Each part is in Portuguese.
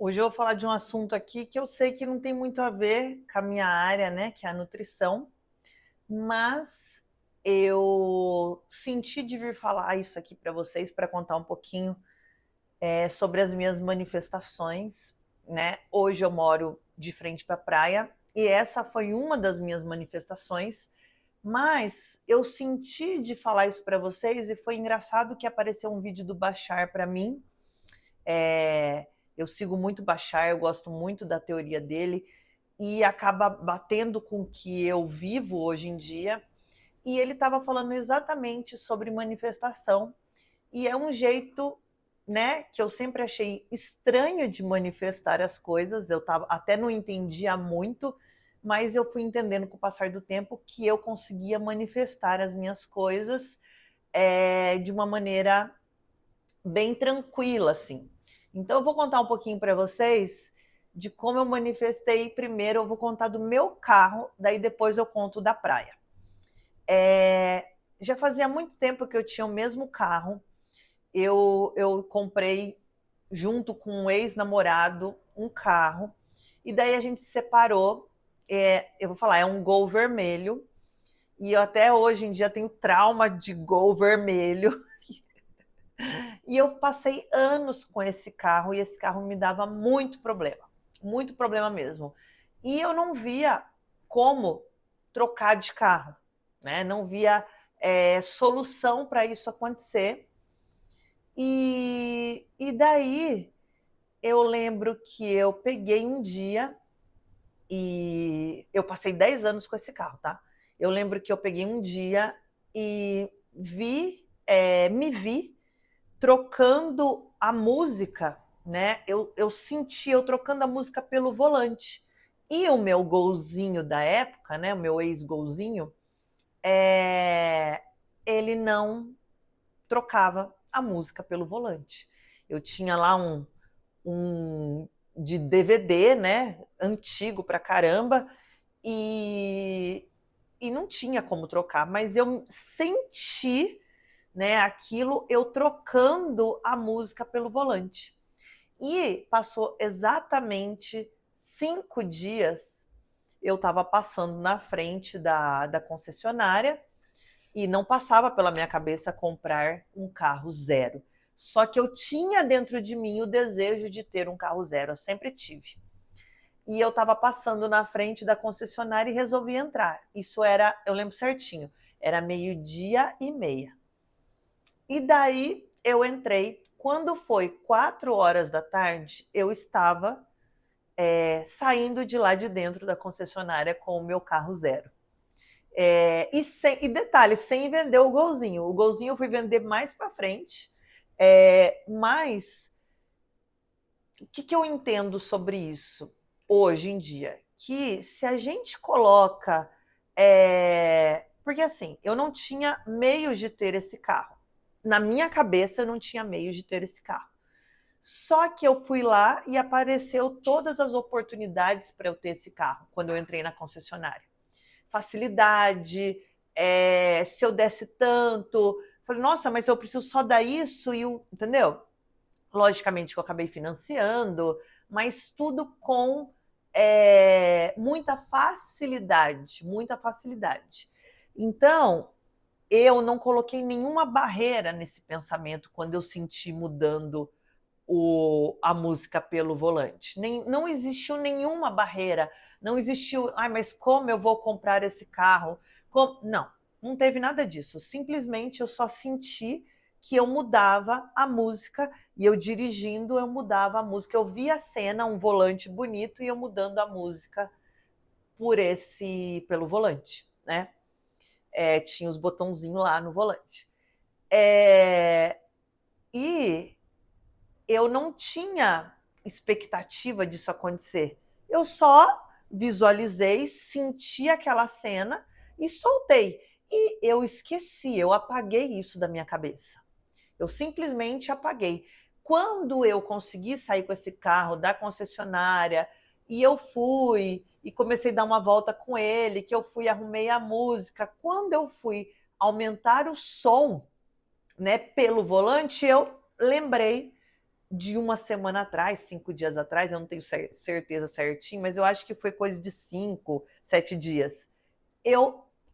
Hoje eu vou falar de um assunto aqui que eu sei que não tem muito a ver com a minha área, né, que é a nutrição, mas eu senti de vir falar isso aqui para vocês para contar um pouquinho sobre as minhas manifestações, né? Hoje eu moro de frente para a praia e essa foi uma das minhas manifestações, mas eu senti de falar isso para vocês e foi engraçado que apareceu um vídeo do Bashar para mim. É, eu sigo muito Bashar, eu gosto muito da teoria dele e acaba batendo com o que eu vivo hoje em dia. E ele estava falando exatamente sobre manifestação e é um jeito, né, que eu sempre achei estranho de manifestar as coisas. Eu até não entendia muito, mas eu fui entendendo com o passar do tempo que eu conseguia manifestar as minhas coisas de uma maneira bem tranquila, assim. Então, eu vou contar um pouquinho para vocês de como eu manifestei. Primeiro, eu vou contar do meu carro, daí depois eu conto da praia. Já fazia muito tempo que eu tinha o mesmo carro. Eu comprei, junto com um ex-namorado, um carro. E daí a gente se separou. Eu vou falar, é um Gol vermelho. E eu até hoje em dia tenho trauma de Gol vermelho. E eu passei anos com esse carro e esse carro me dava muito problema mesmo. E eu não via como trocar de carro, né? Não via solução para isso acontecer. E daí eu lembro que eu peguei um dia e eu passei 10 anos com esse carro, tá? Eu lembro que eu peguei um dia e me vi trocando a música, né? Eu senti eu trocando a música pelo volante. E o meu golzinho da época, né? O meu ex-golzinho, é, ele não trocava a música pelo volante. Eu tinha lá um de DVD, né? Antigo pra caramba, e não tinha como trocar, mas eu senti, né, aquilo eu trocando a música pelo volante. E passou exatamente 5 dias, eu estava passando na frente da concessionária e não passava pela minha cabeça comprar um carro zero. Só que eu tinha dentro de mim o desejo de ter um carro zero, eu sempre tive. E eu estava passando na frente da concessionária e resolvi entrar. Isso era, eu lembro certinho, era 12:30. E daí eu entrei. Quando foi 4 horas da tarde, eu estava saindo de lá de dentro da concessionária com o meu carro zero. E detalhe, sem vender o golzinho. O golzinho eu fui vender mais para frente. Mas o que eu entendo sobre isso hoje em dia? Que se a gente coloca. Porque assim, eu não tinha meios de ter esse carro. Na minha cabeça, eu não tinha meios de ter esse carro. Só que eu fui lá e apareceu todas as oportunidades para eu ter esse carro quando eu entrei na concessionária. Facilidade, se eu desse tanto. Falei, nossa, mas eu preciso só dar isso e o. Entendeu? Logicamente que eu acabei financiando, mas tudo com muita facilidade, muita facilidade. Então, eu não coloquei nenhuma barreira nesse pensamento quando eu senti mudando a música pelo volante. Não existiu nenhuma barreira, não existiu, mas como eu vou comprar esse carro? Não, não teve nada disso. Simplesmente eu só senti que eu mudava a música e eu dirigindo, eu mudava a música. Eu via a cena, um volante bonito e eu mudando a música pelo volante, né? Tinha os botãozinhos lá no volante. E eu não tinha expectativa disso acontecer. Eu só visualizei, senti aquela cena e soltei. E eu esqueci, eu apaguei isso da minha cabeça. Eu simplesmente apaguei. Quando eu consegui sair com esse carro da concessionária e eu fui e comecei a dar uma volta com ele, que eu fui arrumei a música, quando eu fui aumentar o som, né, pelo volante, eu lembrei de uma semana atrás, 5 dias atrás, eu não tenho certeza certinho, mas eu acho que foi coisa de 5, 7 dias.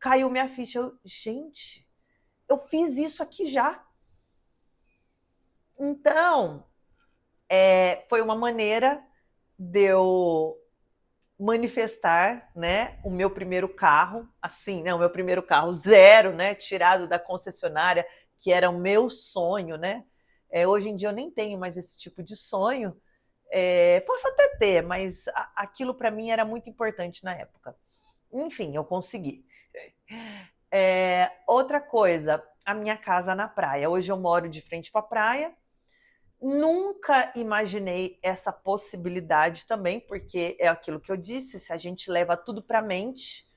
Caiu minha ficha. Gente, eu fiz isso aqui já. Então, foi uma maneira de eu manifestar, né, o meu primeiro carro, assim, né, o meu primeiro carro zero, né, tirado da concessionária, que era o meu sonho, né? Hoje em dia eu nem tenho mais esse tipo de sonho. Posso até ter, mas aquilo para mim era muito importante na época. Enfim, eu consegui. Outra coisa, a minha casa na praia. Hoje eu moro de frente para a praia. Nunca imaginei essa possibilidade também, porque é aquilo que eu disse, se a gente leva tudo para a mente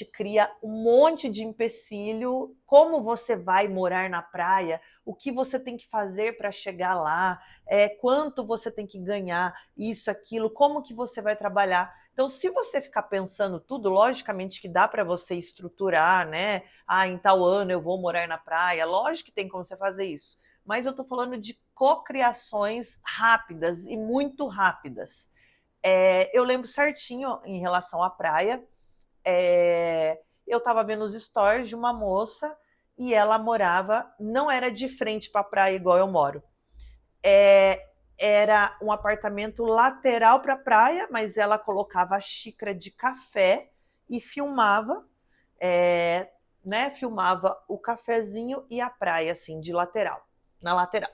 cria um monte de empecilho. Como você vai morar na praia? O que você tem que fazer para chegar lá? Quanto você tem que ganhar? Isso, aquilo, como que você vai trabalhar? Então, se você ficar pensando tudo, logicamente que dá para você estruturar, né? Em tal ano eu vou morar na praia. Lógico que tem como você fazer isso. Mas eu estou falando de cocriações rápidas e muito rápidas. Eu lembro certinho em relação à praia. Eu estava vendo os stories de uma moça e ela morava, não era de frente para a praia igual eu moro. Era um apartamento lateral para a praia, mas ela colocava a xícara de café e filmava, né? Filmava o cafezinho e a praia, assim, de lateral, na lateral.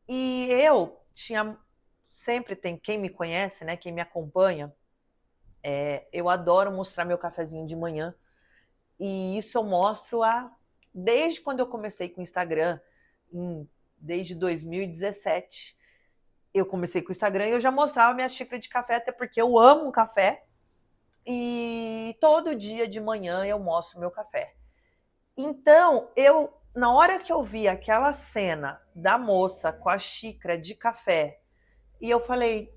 E eu tinha, sempre tem, quem me conhece, né? Quem me acompanha, eu adoro mostrar meu cafezinho de manhã. E isso eu mostro desde quando eu comecei com o Instagram, desde 2017. Eu comecei com o Instagram e eu já mostrava minha xícara de café, até porque eu amo um café. E todo dia de manhã eu mostro meu café. Então, na hora que eu vi aquela cena da moça com a xícara de café, e eu falei,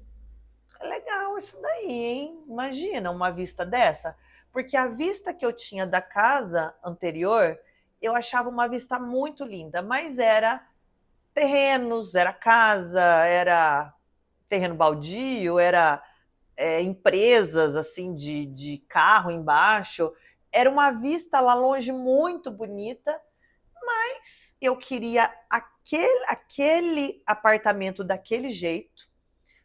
legal isso daí, hein? Imagina uma vista dessa. Porque a vista que eu tinha da casa anterior, eu achava uma vista muito linda, mas era terrenos, era casa, era terreno baldio, era empresas assim de carro embaixo. Era uma vista lá longe muito bonita, mas eu queria aquele apartamento daquele jeito,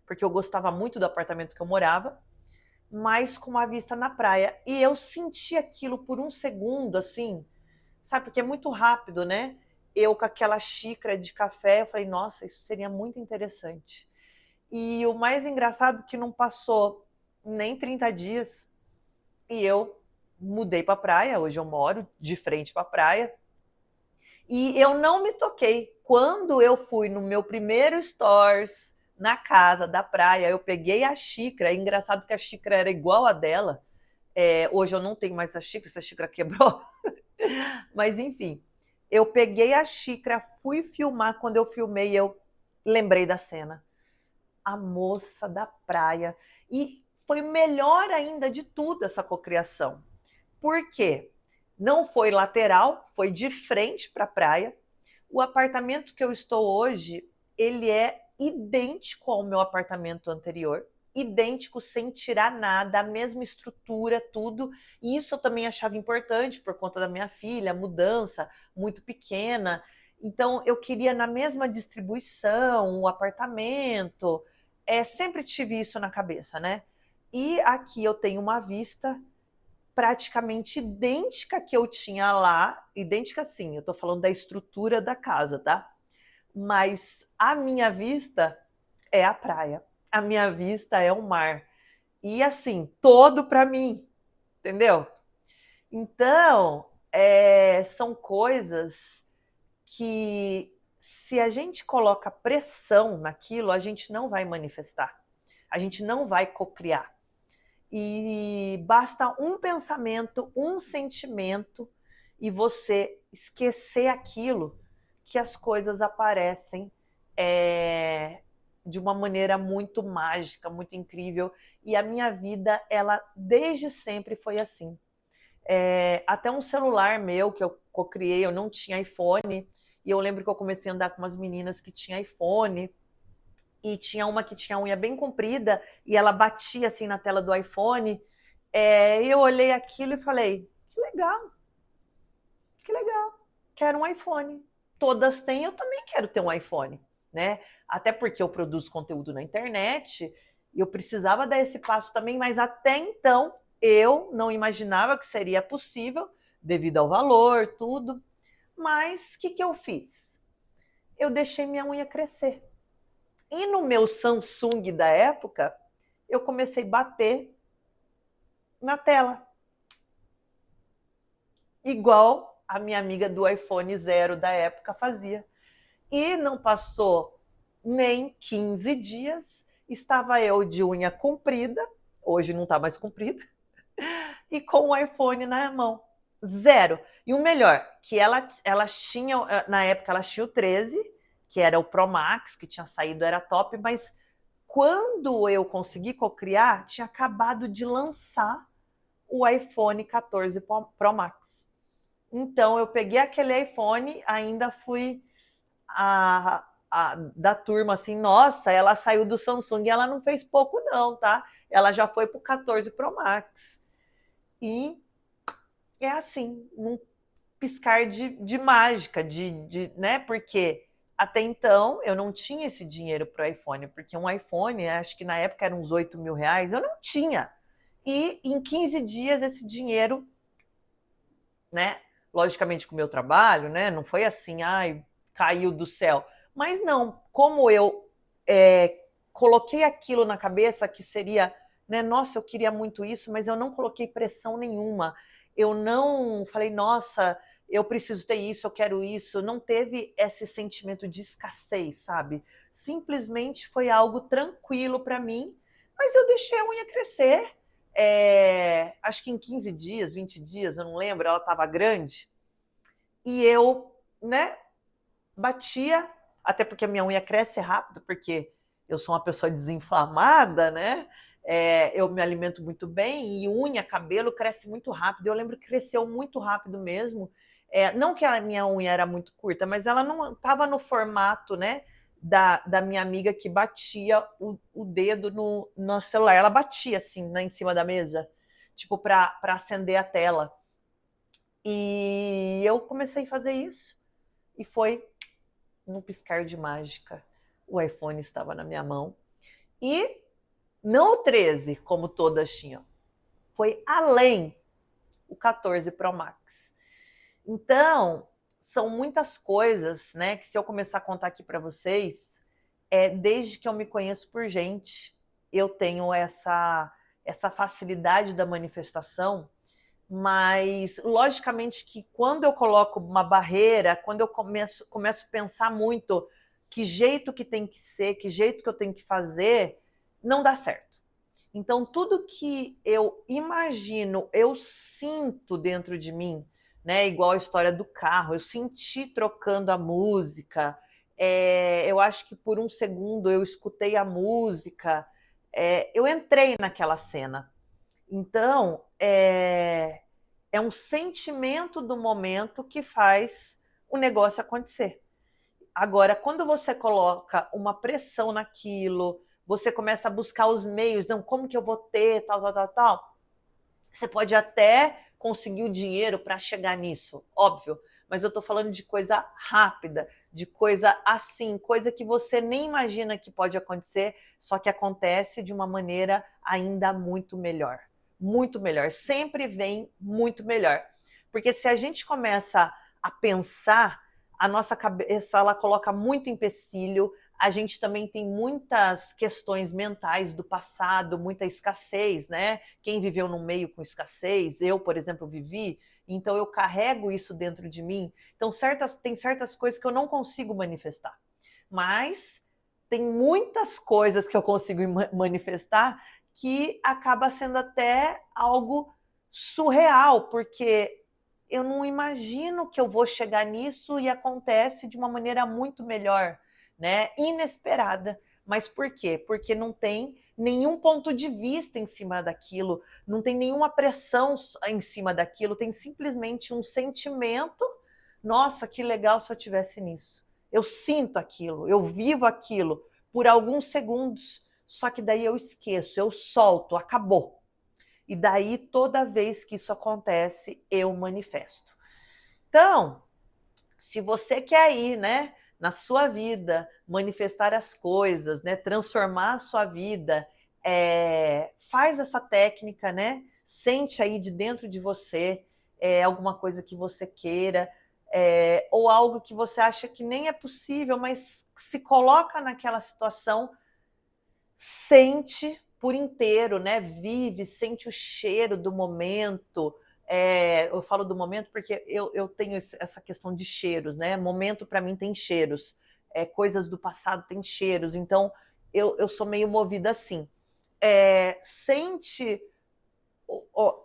porque eu gostava muito do apartamento que eu morava, mas com uma vista na praia. E eu senti aquilo por um segundo, assim, sabe? Porque é muito rápido, né? Eu com aquela xícara de café, eu falei, nossa, isso seria muito interessante. E o mais engraçado é que não passou nem 30 dias e eu mudei para a praia. Hoje eu moro de frente para a praia. E eu não me toquei. Quando eu fui no meu primeiro Stories na casa da praia, eu peguei a xícara. É engraçado que a xícara era igual a dela. Hoje eu não tenho mais essa xícara quebrou. Mas enfim, eu peguei a xícara, fui filmar. Quando eu filmei, eu lembrei da cena. A moça da praia. E foi melhor ainda de tudo essa cocriação. Por quê? Não foi lateral, foi de frente para a praia. O apartamento que eu estou hoje, ele é idêntico ao meu apartamento anterior, idêntico, sem tirar nada, a mesma estrutura, tudo. E isso eu também achava importante por conta da minha filha, mudança muito pequena. Então eu queria na mesma distribuição, o apartamento. Sempre tive isso na cabeça, né? E aqui eu tenho uma vista praticamente idêntica que eu tinha lá, idêntica sim, eu tô falando da estrutura da casa, tá? Mas a minha vista é a praia, a minha vista é o mar. E assim, todo para mim, entendeu? Então, são coisas que se a gente coloca pressão naquilo, a gente não vai manifestar, a gente não vai cocriar. E basta um pensamento, um sentimento, e você esquecer aquilo, que as coisas aparecem de uma maneira muito mágica, muito incrível. E a minha vida, ela desde sempre foi assim. Até um celular meu que eu criei, eu não tinha iPhone, E eu lembro que eu comecei a andar com umas meninas que tinham iPhone, e tinha uma que tinha a unha bem comprida, e ela batia assim na tela do iPhone. E eu olhei aquilo e falei, que legal, quero um iPhone. Todas têm, eu também quero ter um iPhone, né? Até porque eu produzo conteúdo na internet, e eu precisava dar esse passo também, mas até então eu não imaginava que seria possível, devido ao valor, tudo. Mas o que eu fiz? Eu deixei minha unha crescer. E no meu Samsung da época, eu comecei a bater na tela. Igual a minha amiga do iPhone 0 da época fazia. E não passou nem 15 dias, estava eu de unha comprida, hoje não está mais comprida, e com o iPhone na mão. Zero. E o melhor, que elas tinham, na época elas tinham o 13, que era o Pro Max, que tinha saído, era top, mas quando eu consegui cocriar, tinha acabado de lançar o iPhone 14 Pro Max. Então eu peguei aquele iPhone, ainda fui da turma assim, nossa, ela saiu do Samsung e ela não fez pouco não, tá? Ela já foi pro 14 Pro Max. E é assim, num piscar de mágica, né? Porque até então eu não tinha esse dinheiro para o iPhone, porque um iPhone, acho que na época eram uns 8 mil reais, eu não tinha. E em 15 dias esse dinheiro, né? Logicamente com o meu trabalho, né? Não foi assim, ai, caiu do céu. Mas não, como eu coloquei aquilo na cabeça que seria, né? Nossa, eu queria muito isso, mas eu não coloquei pressão nenhuma. Eu não falei, nossa, eu preciso ter isso, eu quero isso. Não teve esse sentimento de escassez, sabe? Simplesmente foi algo tranquilo para mim, mas eu deixei a unha crescer. Acho que em 15 dias, 20 dias, eu não lembro, ela estava grande. E eu, né, batia, até porque a minha unha cresce rápido, porque eu sou uma pessoa desinflamada, né? Eu me alimento muito bem e unha, cabelo cresce muito rápido. Eu lembro que cresceu muito rápido mesmo. Não que a minha unha era muito curta, mas ela não estava no formato, né? Da minha amiga que batia o dedo no celular. Ela batia assim, né, em cima da mesa, tipo, para acender a tela. E eu comecei a fazer isso. E foi num piscar de mágica. O iPhone estava na minha mão. E não o 13, como todas tinham. Foi além o 14 Pro Max. Então, são muitas coisas, né, que se eu começar a contar aqui para vocês, desde que eu me conheço por gente, eu tenho essa facilidade da manifestação, mas logicamente que quando eu coloco uma barreira, quando eu começo a pensar muito que jeito que tem que ser, que jeito que eu tenho que fazer, não dá certo. Então, tudo que eu imagino, eu sinto dentro de mim, né? Igual a história do carro, eu senti trocando a música. Eu acho que por um segundo eu escutei a música, eu entrei naquela cena. Então, é um sentimento do momento que faz o negócio acontecer. Agora, quando você coloca uma pressão naquilo, você começa a buscar os meios, não, como que eu vou ter, tal, tal, tal, tal. Você pode até conseguir o dinheiro para chegar nisso, óbvio, mas eu estou falando de coisa rápida, de coisa assim, coisa que você nem imagina que pode acontecer, só que acontece de uma maneira ainda muito melhor. Muito melhor. Sempre vem muito melhor. Porque se a gente começa a pensar, a nossa cabeça ela coloca muito empecilho, a gente também tem muitas questões mentais do passado, muita escassez, né? Quem viveu num meio com escassez, eu, por exemplo, vivi, então eu carrego isso dentro de mim. Então, tem certas coisas que eu não consigo manifestar, mas tem muitas coisas que eu consigo manifestar que acaba sendo até algo surreal, porque eu não imagino que eu vou chegar nisso e acontece de uma maneira muito melhor, né? Inesperada. Mas por quê? Porque não tem nenhum ponto de vista em cima daquilo, não tem nenhuma pressão em cima daquilo, tem simplesmente um sentimento, Nossa, que legal se eu tivesse nisso. Eu sinto aquilo, eu vivo aquilo por alguns segundos, só que daí eu esqueço, eu solto, acabou. E daí, toda vez que isso acontece, eu manifesto. Então, se você quer ir, né, na sua vida, manifestar as coisas, né, transformar a sua vida, faz essa técnica, né? Sente aí de dentro de você alguma coisa que você queira, ou algo que você acha que nem é possível, mas se coloca naquela situação, sente por inteiro, né? Vive, sente o cheiro do momento. Eu falo do momento porque eu tenho essa questão de cheiros, né? Momento para mim tem cheiros, coisas do passado têm cheiros, então eu sou meio movida assim. Sente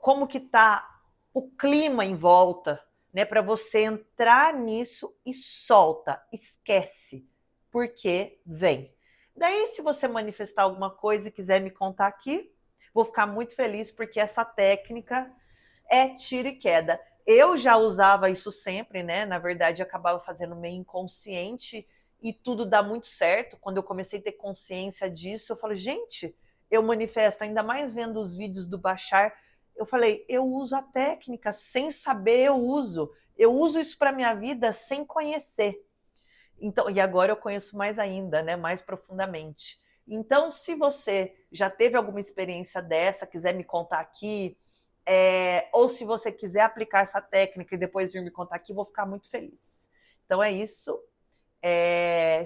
como que tá o clima em volta, né? Para você entrar nisso e solta, esquece, porque vem. Daí, se você manifestar alguma coisa e quiser me contar aqui, vou ficar muito feliz, porque essa técnica é tiro e queda. Eu já usava isso sempre, né? Na verdade, eu acabava fazendo meio inconsciente e tudo dá muito certo. Quando eu comecei a ter consciência disso, eu falo, gente, eu manifesto, ainda mais vendo os vídeos do Bashar. Eu falei, eu uso a técnica sem saber, eu uso. Eu uso isso para minha vida sem conhecer. Então, e agora eu conheço mais ainda, né, mais profundamente. Então, se você já teve alguma experiência dessa, quiser me contar aqui, ou se você quiser aplicar essa técnica e depois vir me contar aqui, vou ficar muito feliz. Então é isso.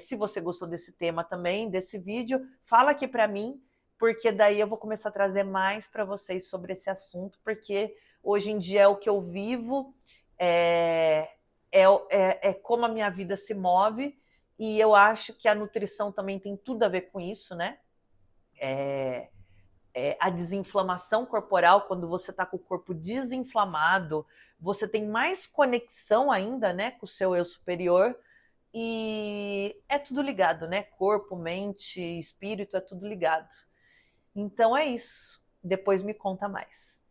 Se você gostou desse tema também, desse vídeo, fala aqui para mim, porque daí eu vou começar a trazer mais para vocês sobre esse assunto, porque hoje em dia é o que eu vivo, é como a minha vida se move, e eu acho que a nutrição também tem tudo a ver com isso, né? A desinflamação corporal, quando você está com o corpo desinflamado, você tem mais conexão ainda, né, com o seu eu superior, e é tudo ligado, né? Corpo, mente, espírito, é tudo ligado. Então é isso. Depois me conta mais.